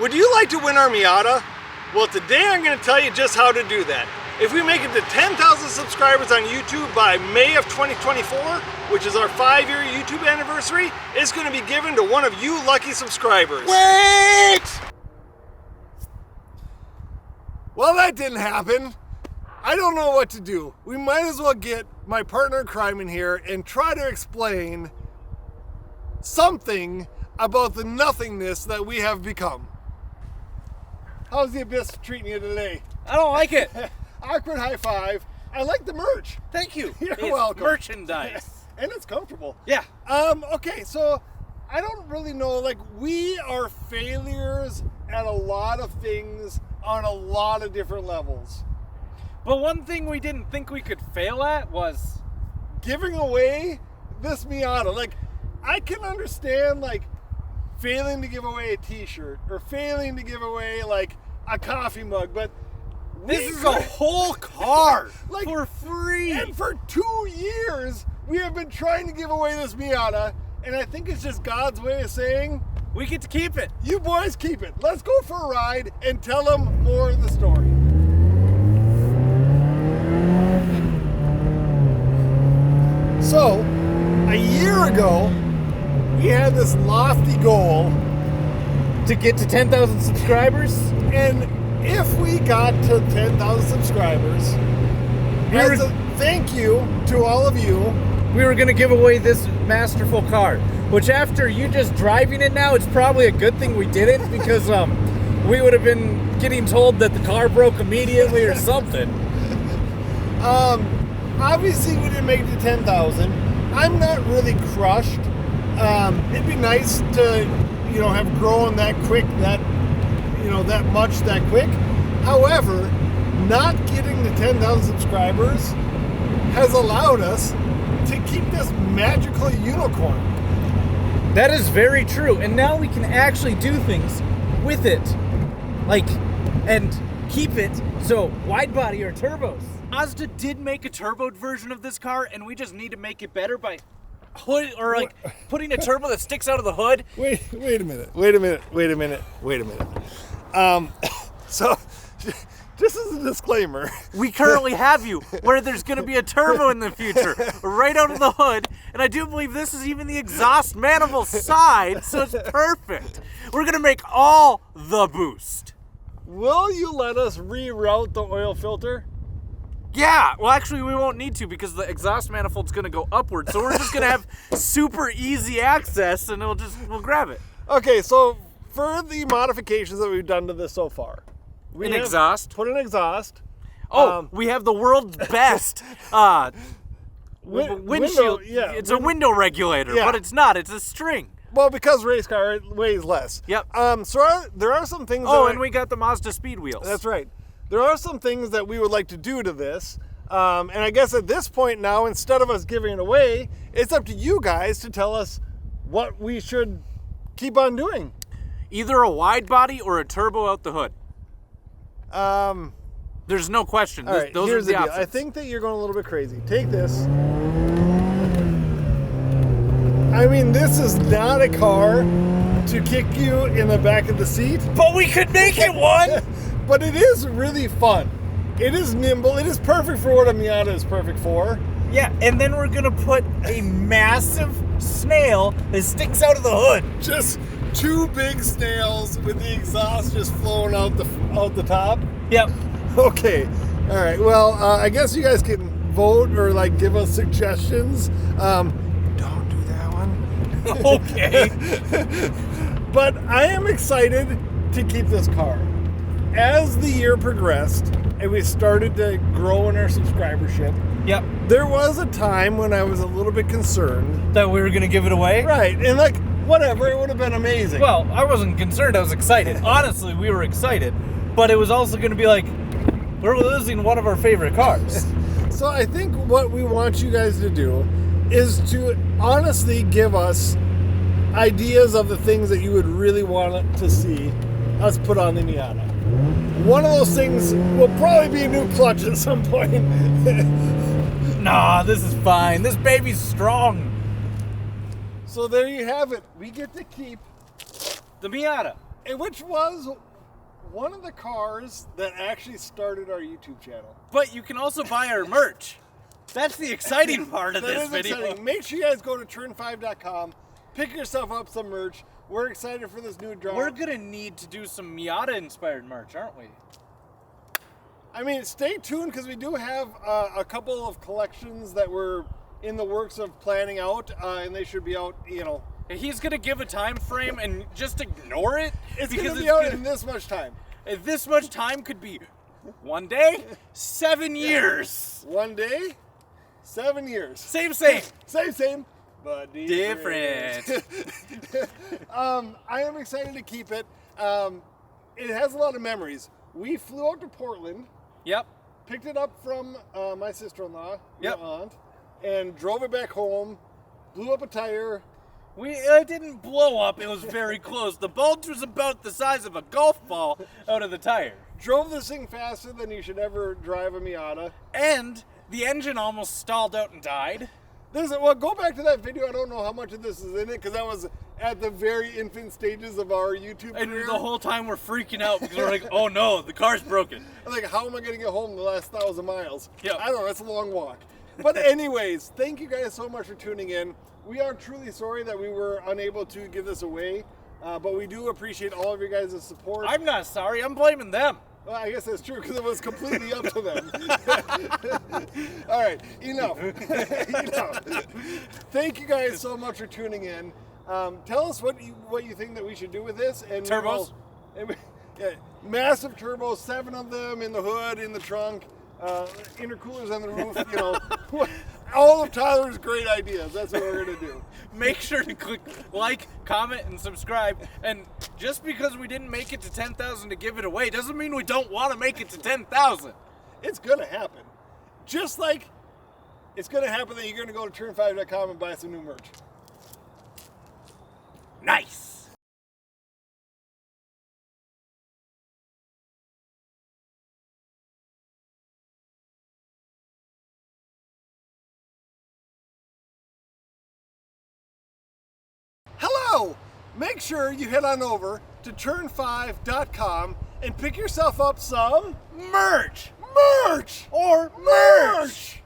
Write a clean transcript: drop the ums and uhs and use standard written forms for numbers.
Would you like to win our Miata? Well, today I'm going to tell you just how to do that. If we make it to 10,000 subscribers on YouTube by May of 2024, which is our 5-year YouTube anniversary, it's going to be given to one of you lucky subscribers. Wait! Well, that didn't happen. I don't know what to do. We might as well get my partner in crime in here and try to explain something about the nothingness that we have become. How's the Abyss treating you today? I don't like it. Awkward high five. I like the merch. Thank you. You're It's welcome. merchandise. And it's comfortable. Yeah. Okay, so I don't really know, like, we are failures at a lot of things on a lot of different levels. But one thing we didn't think we could fail at was Giving away this Miata. Like, I can understand, like, failing to give away a t-shirt or failing to give away, like, a coffee mug, but this is a whole car like, for free. And for 2 years, we have been trying to give away this Miata, and I think it's just God's way of saying, We get to keep it. you boys keep it. Let's go for a ride and tell them more of the story. So, a year ago, we had this lofty goal, To get to 10,000 subscribers? and if we got to 10,000 subscribers, as a thank you to all of you, We were going to give away this masterful car, which after you just driving it now, it's probably a good thing we did it because we would have been getting told that the car broke immediately or something. obviously we didn't make it to 10,000. I'm not really crushed. It'd be nice to, have grown that quick, that much that quick. However, not getting to 10,000 subscribers has allowed us to keep this magical unicorn. That is very true. And now we can actually do things with it. And keep it. So, wide body or turbos. Mazda did make a turboed version of this car, and we just need to make it better by putting a turbo that sticks out of the hood. Wait a minute. So, just as a disclaimer, We currently have you where there's going to be a turbo in the future, right out of the hood. And I do believe this is even the exhaust manifold side, so it's perfect. We're going to make all the boost. will you let us reroute the oil filter? Yeah, well, actually, we won't need to because the exhaust manifold's going to go upward. So we're just going to have super easy access, and we'll grab it. Okay, so for the modifications that we've done to this so far, we have exhaust. Put an exhaust. We have the world's best windshield. Yeah, it's a window regulator, Yeah. but it's not. It's a string. Well, because race car, it weighs less. Yep. There are some things. And we got the Mazda speed wheels. That's right. There are some things that we would like to do to this. And I guess at this point now, instead of us giving it away, it's up to you guys to tell us what we should keep on doing. Either a wide body or a turbo out the hood. There's no question. All right, Those here's are the deal. options. I think that you're going a little bit crazy. Take this. I mean, this is not a car to kick you in the back of the seat. But we could make it one! But it is really fun. It is nimble. It is perfect for what a Miata is perfect for. Yeah, and then we're going to put a massive snail that sticks out of the hood. Just two big snails with the exhaust just flowing out the top. Yep. Okay. All right. Well, I guess you guys can vote or give us suggestions. Don't do that one. Okay. But I am excited to keep this car. As the year progressed and we started to grow in our subscribership, Yep. there was a time when I was a little bit concerned. That we were going to give it away? Right. And whatever, it would have been amazing. Well, I wasn't concerned. I was excited. Honestly, we were excited. But it was also going to be we're losing one of our favorite cars. So I think what we want you guys to do is to honestly give us ideas of the things that you would really want to see us put on the Miata. One of those things will probably be a new clutch at some point. Nah, this is fine. This baby's strong. So there you have it. We get to keep The Miata. And which was one of the cars that actually started our YouTube channel. But you can also buy our merch. That's the exciting part of That this is video. exciting. Make sure you guys go to turn5.com, pick yourself up some merch. We're excited for this new drop. We're gonna need to do some Miata-inspired merch, aren't we? I mean, stay tuned because we do have a couple of collections that we're in the works of planning out, and they should be out, He's gonna give a time frame and just ignore it. It's because going to be out in this much time. This much time could be 1 day, 7 years. 1 day, 7 years. Same. Same, but Different. I am excited to keep it. It has a lot of memories. We flew out to Portland, Yep. picked it up from my sister-in-law, Yep. your aunt, and drove it back home, blew up a tire. It didn't blow up. It was very close. The bulge was about the size of a golf ball out of the tire. Drove this thing faster than you should ever drive a Miata. And the engine almost stalled out and died. Well, go back to that video. I don't know how much of this is in it because that was at the very infant stages of our YouTube And career. the whole time we're freaking out because we're like, oh no, the car's broken. I'm like, how am I going to get home the last 1,000 miles? Yep. I don't know. It's a long walk. But anyways, thank you guys so much for tuning in. We are truly sorry that we were unable to give this away, but we do appreciate all of your guys' support. I'm not sorry. I'm blaming them. Well, I guess that's true because it was completely up to them. All right, enough. Enough. Thank you guys so much for tuning in. Tell us what you think that we should do with this. And Turbos? Massive turbos, 7 of them in the hood, in the trunk, intercoolers on the roof. All of Tyler's great ideas. That's what we're gonna do. Make sure to click like, comment, and subscribe. And just because we didn't make it to 10,000 to give it away doesn't mean we don't want to make it to 10,000. It's gonna happen. Just like it's gonna happen that you're gonna go to turn5.com and buy some new merch. Nice. Hello! Make sure you head on over to turn5.com and pick yourself up some Merch. merch! Or Merch!